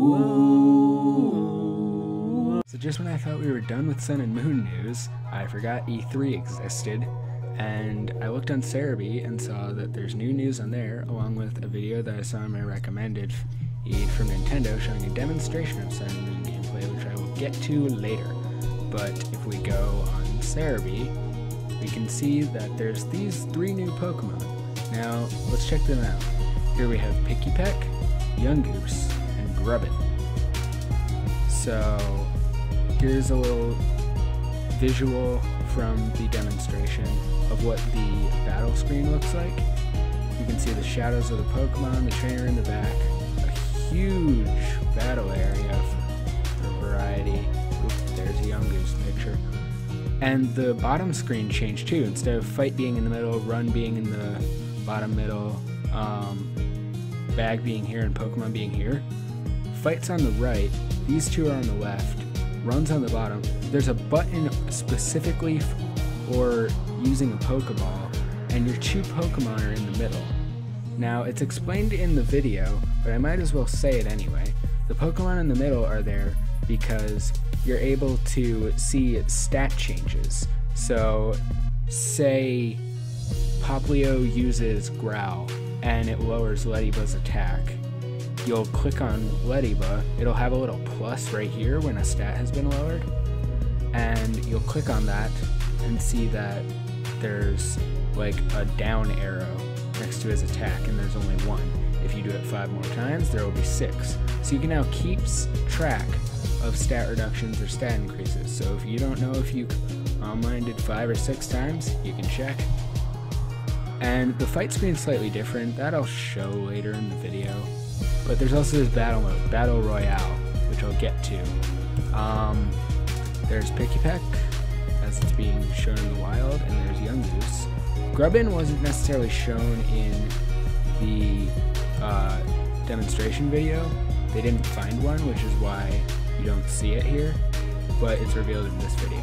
So just when I thought we were done with Sun and Moon news, I forgot E3 existed, and I looked on Cerebi and saw that there's new news on there, along with a video that I saw in my recommended feed from Nintendo showing a demonstration of Sun and Moon gameplay, which I will get to later. But if we go on Cerebi, we can see that there's these 3 new Pokemon. Now, let's check them out. Here we have Pikipek, Yungoos, and Grubbin. So, here's a little visual from the demonstration of what the battle screen looks like. You can see the shadows of the Pokemon, the trainer in the back, a huge battle area for variety. Oops, there's a Yungoos picture. And the bottom screen changed too. Instead of fight being in the middle, run being in the bottom middle, bag being here, and Pokemon being here. Fight's on the right, these 2 are on the left, run's on the bottom. There's a button specifically for using a Pokeball, and your 2 Pokemon are in the middle. Now, it's explained in the video, but I might as well say it anyway. The Pokemon in the middle are there because you're able to see stat changes. So, say Poplio uses Growl, and it lowers Lediba's attack. You'll click on Lediba, it'll have a little plus right here when a stat has been lowered, and you'll click on that and see that there's like a down arrow next to his attack, and there's only 1. If you do it 5 more times, there will be 6. So you can now keep track of stat reductions or stat increases. So if you don't know if you online did 5 or 6 times, you can check. And the fight screen is slightly different, that I'll show later in the video. But there's also this battle mode, Battle Royale, which I'll get to. There's Pikipek, as it's being shown in the wild, and there's Yungoos. Grubbin wasn't necessarily shown in the demonstration video. They didn't find one, which is why you don't see it here, but it's revealed in this video.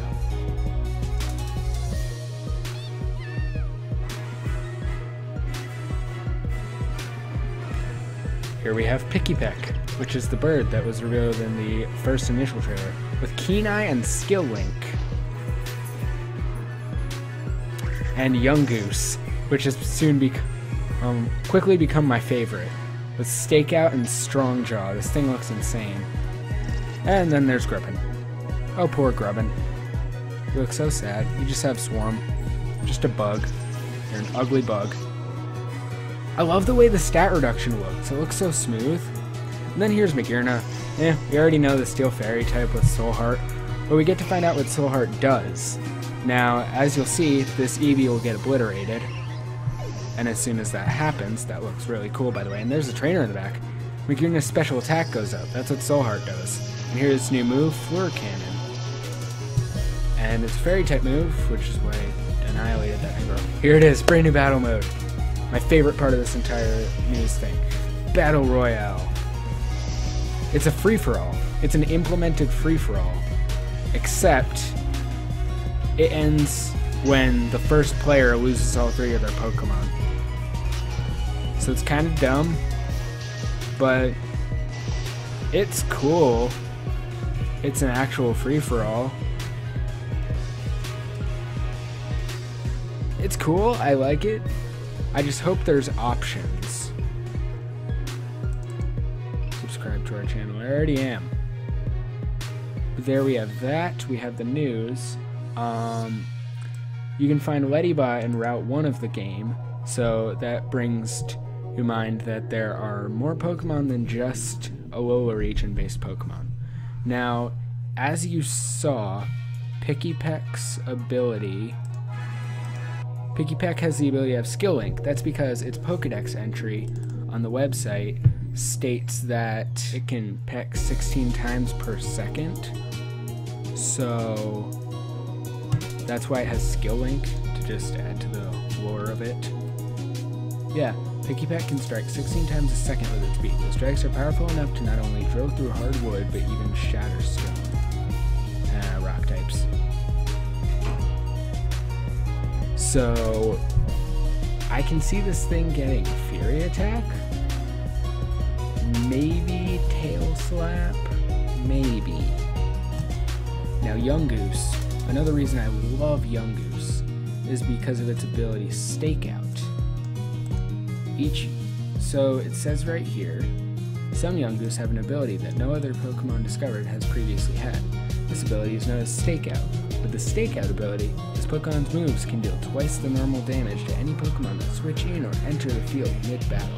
Here we have Pikipek, which is the bird that was revealed in the first initial trailer, with Keen Eye and Skill Link. And Yungoos, which has soon quickly become my favorite, with Stakeout and Strong Jaw. This thing looks insane. And then there's Grubbin. Oh, poor Grubbin. You look so sad. You just have Swarm. Just a bug. You're an ugly bug. I love the way the stat reduction looks. It looks so smooth. And then here's Magearna. We already know the Steel Fairy type with Soul Heart, but we get to find out what Soul Heart does. Now, as you'll see, this Eevee will get obliterated. And as soon as that happens, that looks really cool, by the way. And there's a trainer in the back. Magearna's special attack goes up. That's what Soul Heart does. And here's its new move, Fleur Cannon. And it's a fairy type move, which is why it annihilated that aggro. Here it is, brand new battle mode. My favorite part of this entire news thing. Battle Royale. It's a free-for-all. It's an implemented free-for-all. Except it ends when the first player loses all 3 of their Pokemon. So it's kind of dumb, but it's cool. It's an actual free-for-all. It's cool, I like it. I just hope there's options. Subscribe to our channel, I already am. But there we have that, we have the news. You can find Lediba in Route 1 of the game, so that brings to mind that there are more Pokemon than just Alola region-based Pokemon. Now, as you saw, Pikipek's ability... Pikipek has the ability to have Skill Link. That's because its Pokedex entry on the website states that it can peck 16 times per second. So that's why it has Skill Link, to just add to the lore of it. Yeah, Pikipek can strike 16 times a second with its beak. The strikes are powerful enough to not only drill through hard wood, but even shatter stone. Rock types. So I can see this thing getting Fury Attack, maybe Tail Slap? Maybe. Now Yungoos, another reason I love Yungoos is because of its ability Stakeout. So it says right here, some Yungoos have an ability that no other Pokemon discovered has previously had. This ability is known as Stakeout. With the Stakeout ability, this Pokemon's moves can deal twice the normal damage to any Pokemon that switch in or enter the field mid-battle.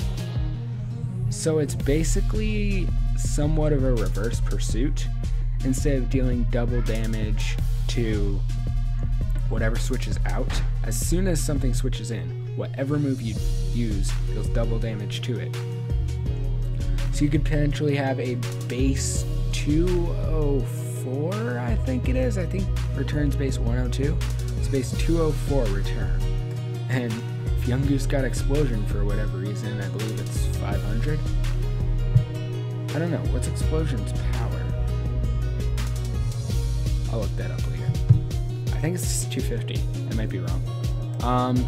So it's basically somewhat of a reverse pursuit. Instead of dealing double damage to whatever switches out, as soon as something switches in, whatever move you use deals double damage to it. So you could potentially have a base 204, I think it is. I think returns base 102. It's base 204 return. And if Yungoos got Explosion for whatever reason, I believe it's 500. I don't know. What's Explosion's power? I'll look that up later. I think it's 250. I might be wrong.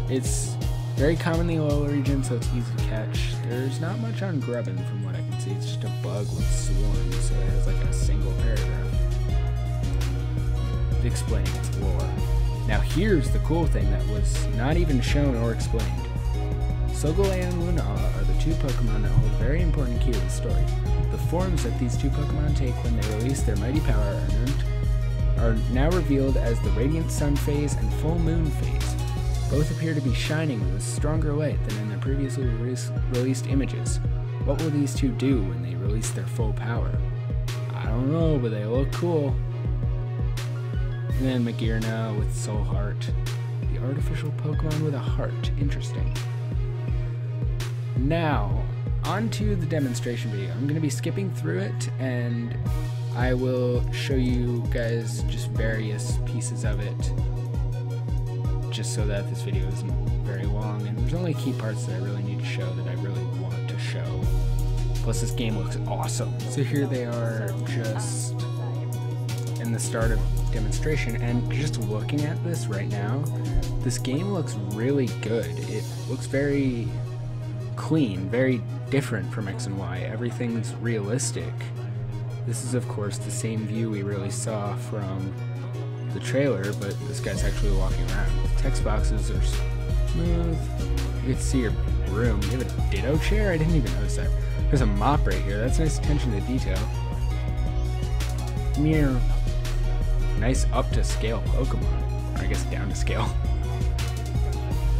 It's very common in the oil region, so it's easy to catch. There's not much on Grubbin from what I can see. It's just a bug with swarms, so it has like a single paragraph explaining its lore. Now here's the cool thing that was not even shown or explained. Solgaleo and Lunala are the two Pokemon that hold a very important key to the story. The forms that these two Pokemon take when they release their mighty power are now revealed as the Radiant Sun phase and Full Moon phase. Both appear to be shining with a stronger light than in their previously released images. What will these two do when they release their full power? I don't know, but they look cool. And then Magearna with Soul Heart. The artificial Pokemon with a heart. Interesting. Now, onto the demonstration video. I'm going to be skipping through it, and I will show you guys just various pieces of it, just so that this video isn't very long, and there's only key parts that I really need to show that I really want to show. Plus this game looks awesome. So here they are just in the start of demonstration, and just looking at this right now, this game looks really good. It looks very clean, very different from X and Y. Everything's realistic. This is of course the same view we really saw from the trailer, but this guy's actually walking around. The text boxes are smooth. You can see your room. You have a Ditto chair? I didn't even notice that. There's a mop right here. That's nice attention to detail. Meow. Nice up to scale Pokemon. Or I guess down to scale.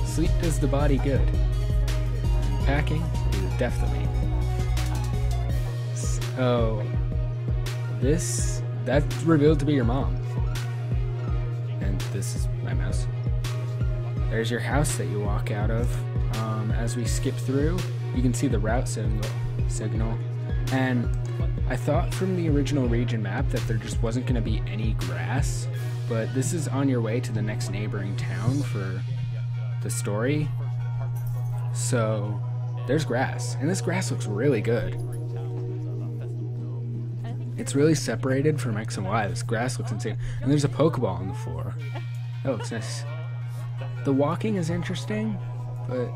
Sleep does the body good. Packing is definitely. So that's revealed to be your mom. And this is my mouse. There's your house that you walk out of. As we skip through, you can see the route signal. And I thought from the original region map that there just wasn't going to be any grass, but this is on your way to the next neighboring town for the story. So there's grass, and this grass looks really good. It's really separated from X and Y. This grass looks insane. And there's a Pokeball on the floor. That looks nice. The walking is interesting, but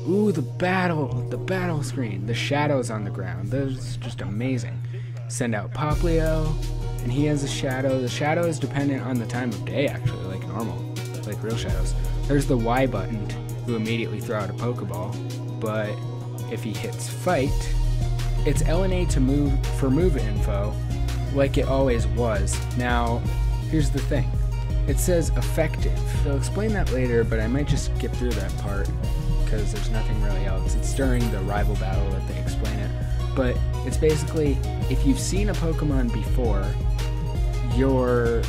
ooh, the battle screen, the shadows on the ground, that's just amazing. Send out Poplio, and he has a shadow. The shadow is dependent on the time of day, actually, like normal, like real shadows. There's the Y button, who immediately throw out a Pokeball, but if he hits fight, it's LNA to move for move info, like it always was. Now, here's the thing. It says effective. They'll explain that later, but I might just skip through that part because there's nothing really else. It's during the rival battle that they explain it. But it's basically, if you've seen a Pokemon before, your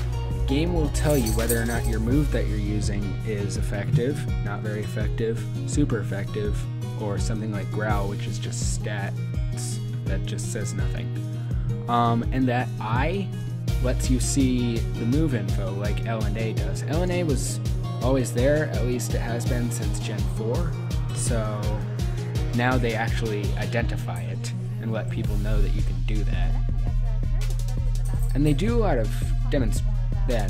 game will tell you whether or not your move that you're using is effective, not very effective, super effective, or something like Growl, which is just stats that just says nothing. And that I lets you see the move info like LNA does. LNA was always there, at least it has been since Gen 4, so now they actually identify it and let people know that you can do that. And they do a lot of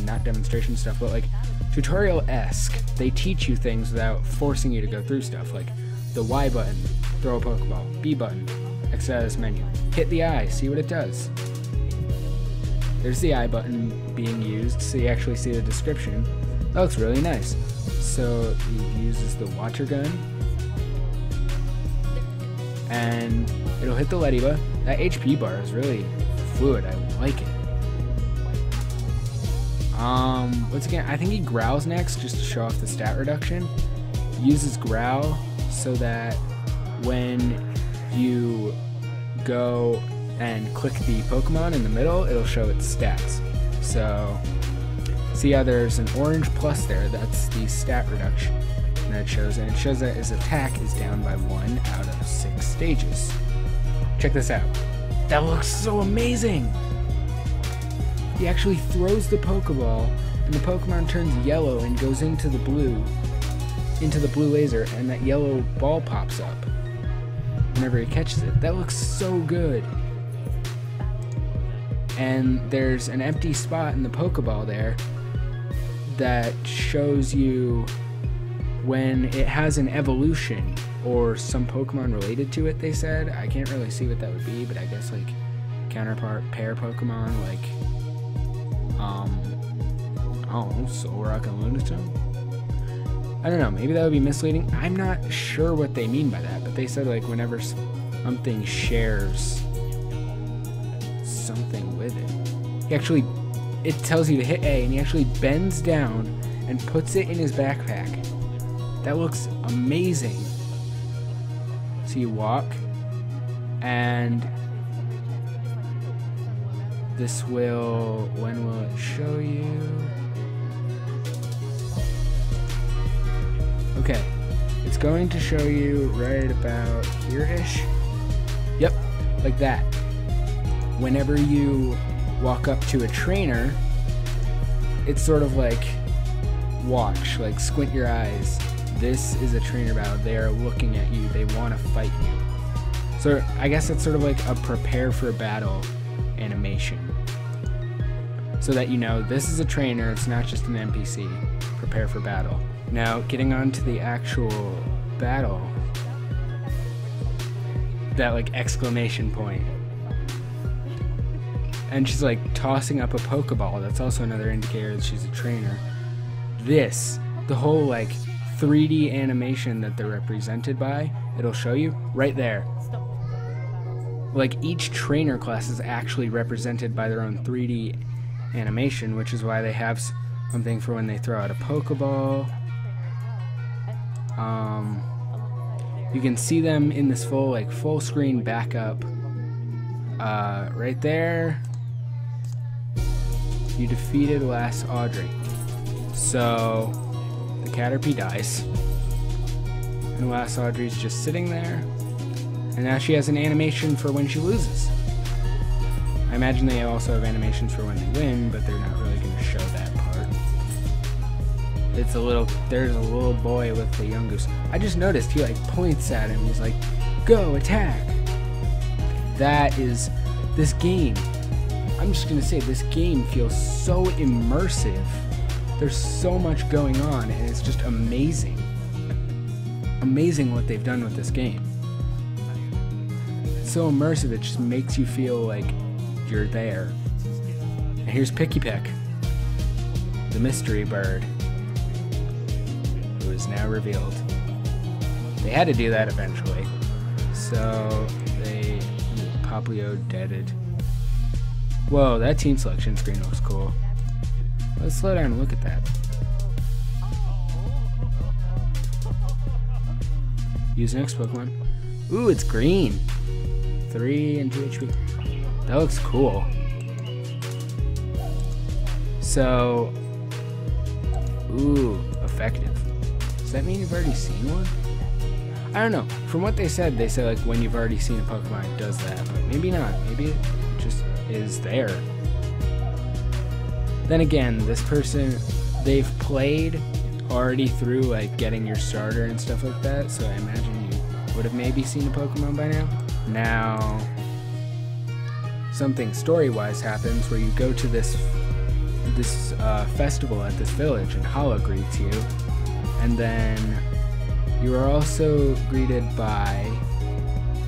not demonstration stuff, but like tutorial-esque. They teach you things without forcing you to go through stuff, like the Y button, throw a Pokeball, B button, exit out of this menu. Hit the eye, see what it does. There's the eye button being used, so you actually see the description. That looks really nice. So he uses the water gun, and it'll hit the LED bar. That HP bar is really fluid. I like it. Once again, I think he growls next just to show off the stat reduction. He uses growl so that when you go and click the Pokemon in the middle, it'll show its stats. So see how there's an orange plus there? That's the stat reduction. And it shows that his attack is down by 1 out of 6 stages. Check this out. That looks so amazing! He actually throws the Pokeball, and the Pokemon turns yellow and goes into the blue laser, and that yellow ball pops up whenever he catches it. That looks so good. And there's an empty spot in the Pokeball there that shows you when it has an evolution or some Pokemon related to it, they said. I can't really see what that would be, but I guess like counterpart pair Pokemon, like I don't know, Solrock and Lunatone? I don't know, maybe that would be misleading. I'm not sure what they mean by that, but they said like whenever something shares something with it. It tells you to hit A, and he actually bends down and puts it in his backpack. That looks amazing. So you walk, and this will, when will it show you? Okay, it's going to show you right about here-ish. Yep, like that. Whenever you walk up to a trainer, it's sort of like, watch, like squint your eyes. This is a trainer battle. They are looking at you. They want to fight you. So I guess it's sort of like a prepare for battle animation. So that you know this is a trainer, it's not just an NPC. Prepare for battle. Now, getting on to the actual battle. That like exclamation point. And she's like tossing up a Pokeball. That's also another indicator that she's a trainer. The whole like 3D animation that they're represented by, it'll show you right there. Like each trainer class is actually represented by their own 3D animation, which is why they have something for when they throw out a Pokeball. You can see them in this full screen backup. Right there. You defeated last Audrey. So the Caterpie dies. And last Audrey's just sitting there. And now she has an animation for when she loses. I imagine they also have animations for when they win, but they're not really going to show that part. There's a little boy with the young goose. I just noticed he like points at him. He's like, go attack. That is this game. I'm just going to say this game feels so immersive. There's so much going on, and it's just amazing. Amazing what they've done with this game. It's so immersive, it just makes you feel like you're there. And here's Picky Peck, the mystery bird, who is now revealed. They had to do that eventually. So they Poplio deaded. Whoa, that team selection screen looks cool. Let's slow down and look at that. Use next Pokemon. Ooh, it's green. 3 and 2 HP. That looks cool. So, ooh, effective. Does that mean you've already seen one? I don't know. From what they said like when you've already seen a Pokemon, it does that, but maybe not. Maybe it just is there. Then again, this person, they've played already through like getting your starter and stuff like that, so I imagine you would have maybe seen a Pokemon by now. Now, something story-wise happens where you go to this festival at this village, and Hala greets you, and then you are also greeted by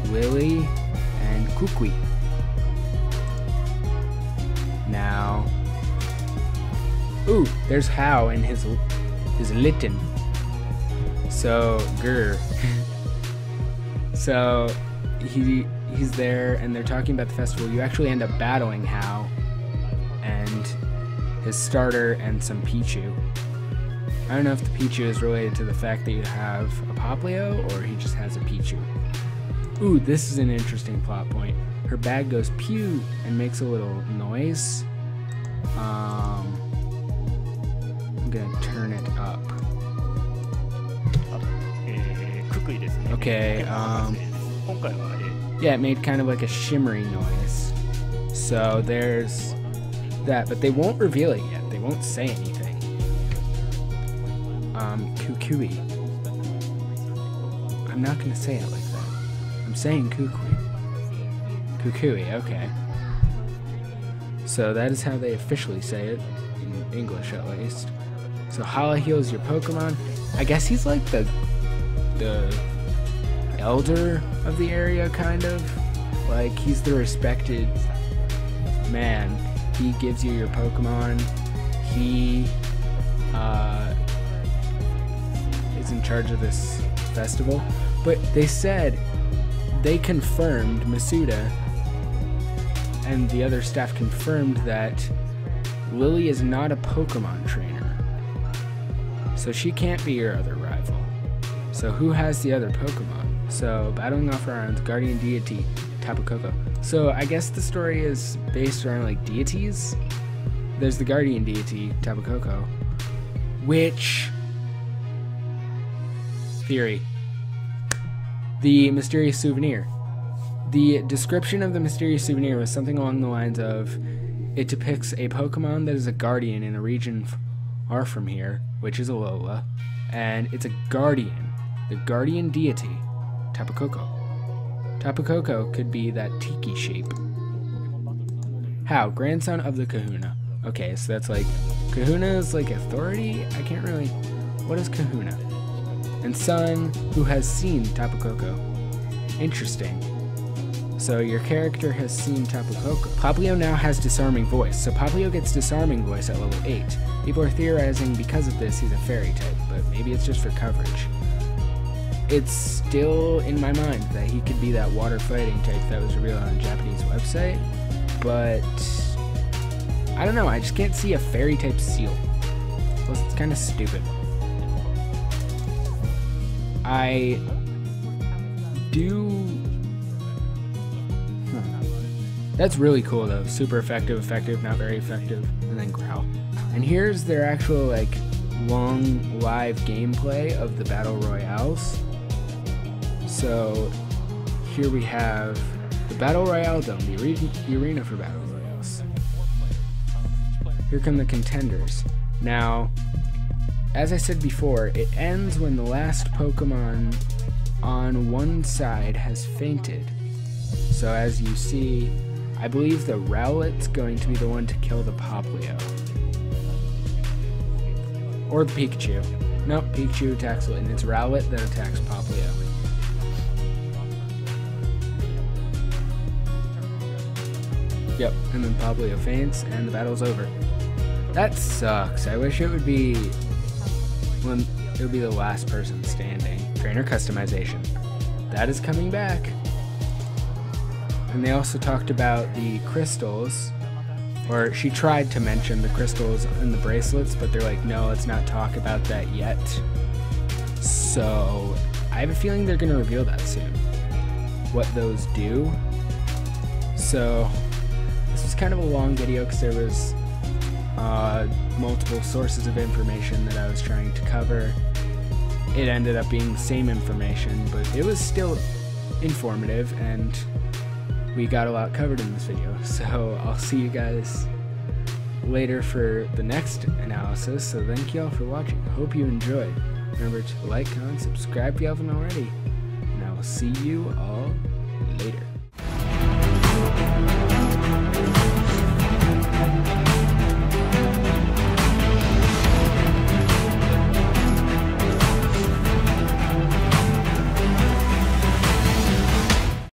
Lily Kukui. Now, ooh, there's Hao and his Litten. So, grr. So, he's there, and they're talking about the festival. You actually end up battling Hao and his starter and some Pichu. I don't know if the Pichu is related to the fact that you have a Poplio, or he just has a Pichu. Ooh, this is an interesting plot point. Her bag goes pew and makes a little noise. I'm gonna turn it up. Okay, yeah, it made kind of like a shimmery noise. So there's that, but they won't reveal it yet. They won't say anything. Kukui. I'm not gonna say it like that. I'm saying Kukui. Kukui, okay. So that is how they officially say it, in English at least. So Hala heals your Pokemon. I guess he's like the elder of the area, kind of. Like, he's the respected man. He gives you your Pokemon. He is in charge of this festival. But they said, they confirmed, Masuda and the other staff confirmed that Lily is not a Pokemon trainer. So she can't be your other rival. So who has the other Pokemon? So battling off around Guardian Deity, Tapu Koko. So I guess the story is based around like deities. There's the Guardian Deity, Tapu Koko, which... Theory. The mysterious souvenir. The description of the mysterious souvenir was something along the lines of, it depicts a Pokemon that is a guardian in a region far from here, which is Alola, and it's a guardian, the guardian deity, Tapu Koko. Tapu Koko could be that tiki shape. Hao, grandson of the Kahuna. Okay, so that's like, Kahuna is like authority? I can't really, what is Kahuna? And son who has seen Tapu Koko. Interesting. So your character has seen Tapu Koko. Poplio now has disarming voice, so Poplio gets disarming voice at level 8. People are theorizing because of this he's a fairy type, but maybe it's just for coverage. It's still in my mind that he could be that water fighting type that was revealed on a Japanese website, but I don't know, I just can't see a fairy type seal. Plus it's kind of stupid. I do... That's really cool though. Super effective, not very effective, and then growl. And here's their actual like long live gameplay of the Battle Royales. So here we have the Battle Royale Dome, the arena for Battle Royales. Here come the contenders. Now, as I said before, it ends when the last Pokemon on one side has fainted. So as you see, I believe the Rowlet's going to be the one to kill the Poplio. Or the Pikachu. Nope, Pikachu attacks Litten. It's Rowlet that attacks Poplio. Yep, and then Poplio faints and the battle's over. That sucks. I wish it would be when it would be the last person standing. Trainer customization. That is coming back. And they also talked about the crystals, or she tried to mention the crystals in the bracelets, but they're like, no, let's not talk about that yet. So I have a feeling they're going to reveal that soon, what those do. So this was kind of a long video because there was multiple sources of information that I was trying to cover. It ended up being the same information, but it was still informative, and we got a lot covered in this video. So I'll see you guys later for the next analysis. So thank you all for watching. Hope you enjoyed. Remember to like, comment, subscribe if you haven't already. And I will see you all